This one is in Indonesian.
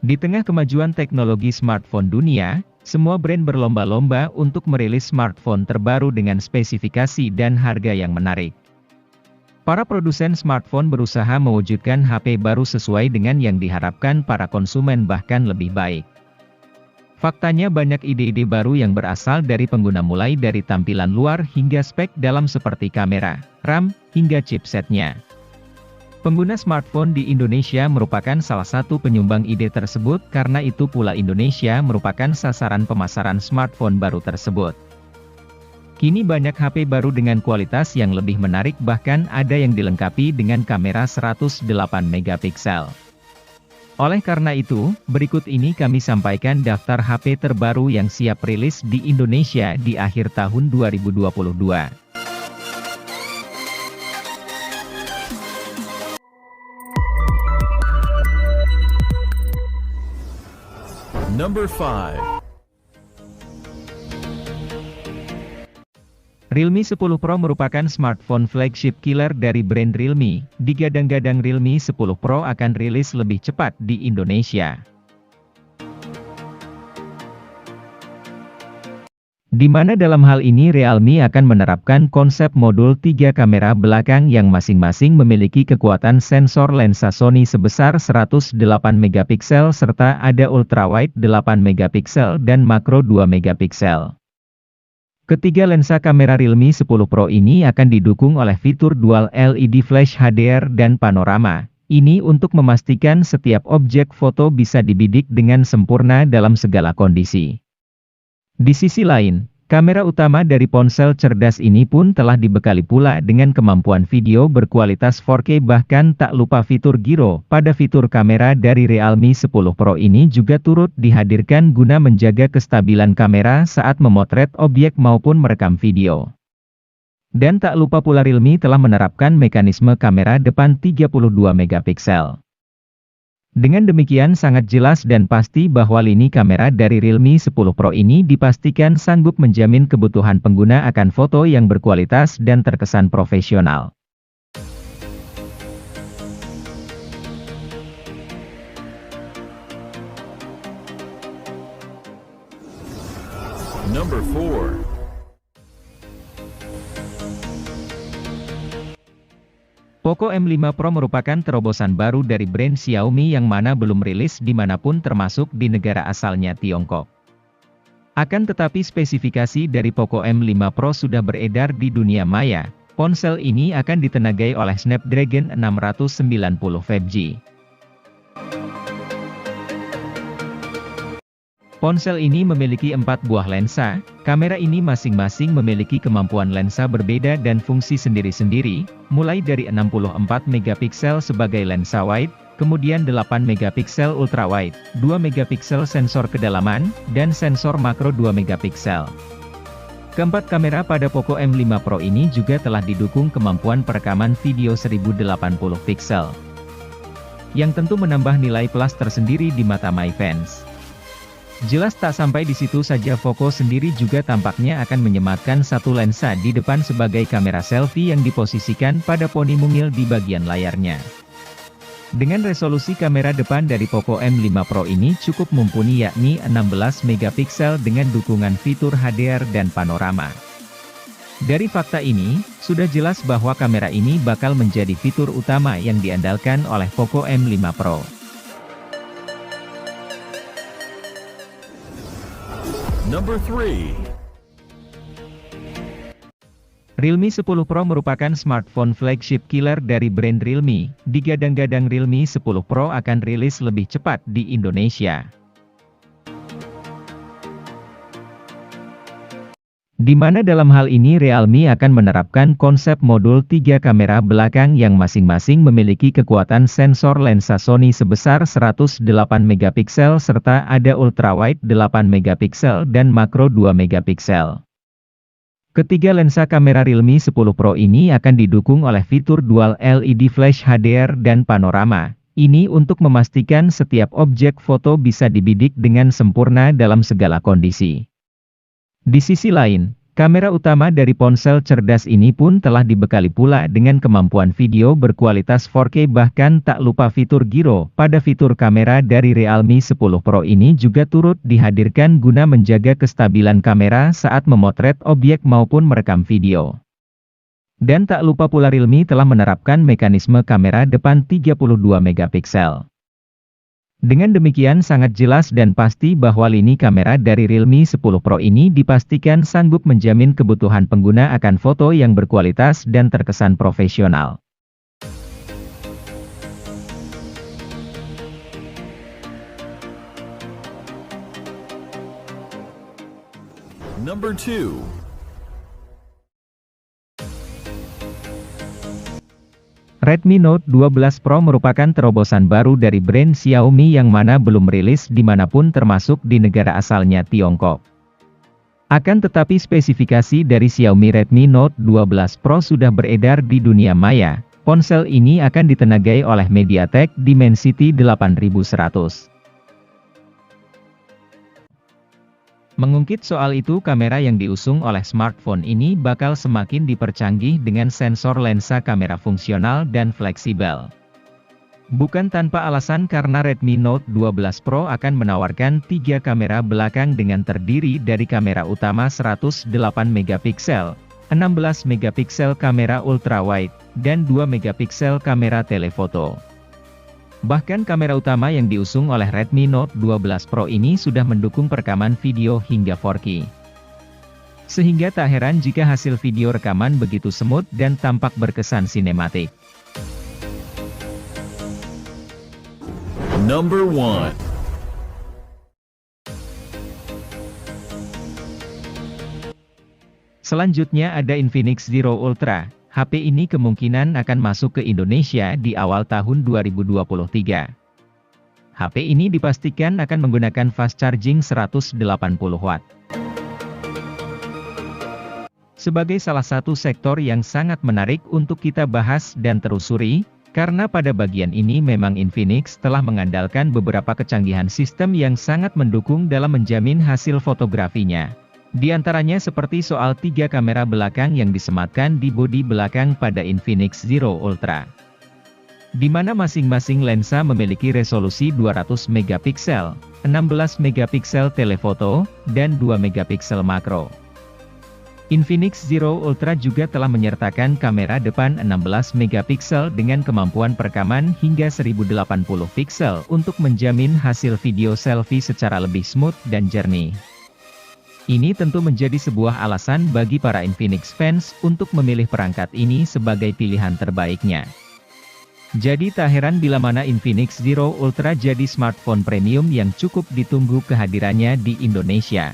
Di tengah kemajuan teknologi smartphone dunia, semua brand berlomba-lomba untuk merilis smartphone terbaru dengan spesifikasi dan harga yang menarik. Para produsen smartphone berusaha mewujudkan HP baru sesuai dengan yang diharapkan para konsumen bahkan lebih baik. Faktanya banyak ide-ide baru yang berasal dari pengguna mulai dari tampilan luar hingga spek dalam seperti kamera, RAM, hingga chipsetnya. Pengguna smartphone di Indonesia merupakan salah satu penyumbang ide tersebut karena itu pula Indonesia merupakan sasaran pemasaran smartphone baru tersebut. Kini banyak HP baru dengan kualitas yang lebih menarik bahkan ada yang dilengkapi dengan kamera 108 megapiksel. Oleh karena itu, berikut ini kami sampaikan daftar HP terbaru yang siap rilis di Indonesia di akhir tahun 2022. Number 5. Realme 10 Pro merupakan smartphone flagship killer dari brand Realme. Digadang-gadang Realme 10 Pro akan rilis lebih cepat di Indonesia. Di mana dalam hal ini Realme akan menerapkan konsep modul 3 kamera belakang yang masing-masing memiliki kekuatan sensor lensa Sony sebesar 108 megapiksel serta ada ultrawide 8 megapiksel dan makro 2 megapiksel. Ketiga lensa kamera Realme 10 Pro ini akan didukung oleh fitur dual LED flash HDR dan panorama. Ini untuk memastikan setiap objek foto bisa dibidik dengan sempurna dalam segala kondisi. Di sisi lain, kamera utama dari ponsel cerdas ini pun telah dibekali pula dengan kemampuan video berkualitas 4K bahkan tak lupa fitur gyro. Pada fitur kamera dari Realme 10 Pro ini juga turut dihadirkan guna menjaga kestabilan kamera saat memotret objek maupun merekam video. Dan tak lupa pula Realme telah menerapkan mekanisme kamera depan 32 megapiksel. Dengan demikian sangat jelas dan pasti bahwa lini kamera dari Realme 10 Pro ini dipastikan sanggup menjamin kebutuhan pengguna akan foto yang berkualitas dan terkesan profesional. Number 4. Poco M5 Pro merupakan terobosan baru dari brand Xiaomi yang mana belum rilis dimanapun termasuk di negara asalnya Tiongkok. Akan tetapi spesifikasi dari Poco M5 Pro sudah beredar di dunia maya. Ponsel ini akan ditenagai oleh Snapdragon 690 5G. Ponsel ini memiliki 4 buah lensa. Kamera ini masing-masing memiliki kemampuan lensa berbeda dan fungsi sendiri-sendiri, mulai dari 64 megapiksel sebagai lensa wide, kemudian 8 megapiksel ultrawide, 2 megapiksel sensor kedalaman, dan sensor makro 2 megapiksel. Keempat kamera pada Poco M5 Pro ini juga telah didukung kemampuan perekaman video 1080 piksel, yang tentu menambah nilai plus tersendiri di mata MyFans. Jelas tak sampai di situ saja, Poco sendiri juga tampaknya akan menyematkan satu lensa di depan sebagai kamera selfie yang diposisikan pada poni mungil di bagian layarnya. Dengan resolusi kamera depan dari Poco M5 Pro ini cukup mumpuni yakni 16 megapiksel dengan dukungan fitur HDR dan panorama. Dari fakta ini, sudah jelas bahwa kamera ini bakal menjadi fitur utama yang diandalkan oleh Poco M5 Pro. Number 3. Realme 10 Pro merupakan smartphone flagship killer dari brand Realme. Digadang-gadang Realme 10 Pro akan rilis lebih cepat di Indonesia. Di mana dalam hal ini Realme akan menerapkan konsep modul 3 kamera belakang yang masing-masing memiliki kekuatan sensor lensa Sony sebesar 108 megapiksel serta ada ultrawide 8 megapiksel dan makro 2 megapiksel. Ketiga lensa kamera Realme 10 Pro ini akan didukung oleh fitur dual LED flash HDR dan panorama. Ini untuk memastikan setiap objek foto bisa dibidik dengan sempurna dalam segala kondisi. Di sisi lain, Kamera utama dari ponsel cerdas ini pun telah dibekali pula dengan kemampuan video berkualitas 4K, bahkan tak lupa fitur gyro. Pada fitur kamera dari Realme 10 Pro ini juga turut dihadirkan guna menjaga kestabilan kamera saat memotret objek maupun merekam video. Dan tak lupa pula Realme telah menerapkan mekanisme kamera depan 32 megapiksel. Dengan demikian sangat jelas dan pasti bahwa lini kamera dari Realme 10 Pro ini dipastikan sanggup menjamin kebutuhan pengguna akan foto yang berkualitas dan terkesan profesional. Number 2. Redmi Note 12 Pro merupakan terobosan baru dari brand Xiaomi yang mana belum rilis dimanapun termasuk di negara asalnya Tiongkok. Akan tetapi spesifikasi dari Xiaomi Redmi Note 12 Pro sudah beredar di dunia maya. Ponsel ini akan ditenagai oleh MediaTek Dimensity 8100. Mengungkit soal itu, kamera yang diusung oleh smartphone ini bakal semakin dipercanggih dengan sensor lensa kamera fungsional dan fleksibel. Bukan tanpa alasan karena Redmi Note 12 Pro akan menawarkan 3 kamera belakang dengan terdiri dari kamera utama 108 megapiksel, 16 megapiksel kamera ultrawide, dan 2 megapiksel kamera telefoto. Bahkan kamera utama yang diusung oleh Redmi Note 12 Pro ini sudah mendukung perekaman video hingga 4K. Sehingga tak heran jika hasil video rekaman begitu smooth dan tampak berkesan sinematik. Number 1. Selanjutnya ada Infinix Zero Ultra. HP ini kemungkinan akan masuk ke Indonesia di awal tahun 2023. HP ini dipastikan akan menggunakan fast charging 180 Watt. Sebagai salah satu sektor yang sangat menarik untuk kita bahas dan telusuri, karena pada bagian ini memang Infinix telah mengandalkan beberapa kecanggihan sistem yang sangat mendukung dalam menjamin hasil fotografinya. Di antaranya seperti soal 3 kamera belakang yang disematkan di bodi belakang pada Infinix Zero Ultra. Di mana masing-masing lensa memiliki resolusi 200 megapiksel, 16 megapiksel telefoto, dan 2 megapiksel makro. Infinix Zero Ultra juga telah menyertakan kamera depan 16 megapiksel dengan kemampuan perekaman hingga 1080 piksel untuk menjamin hasil video selfie secara lebih smooth dan jernih. Ini tentu menjadi sebuah alasan bagi para Infinix fans untuk memilih perangkat ini sebagai pilihan terbaiknya. Jadi tak heran bila mana Infinix Zero Ultra jadi smartphone premium yang cukup ditunggu kehadirannya di Indonesia.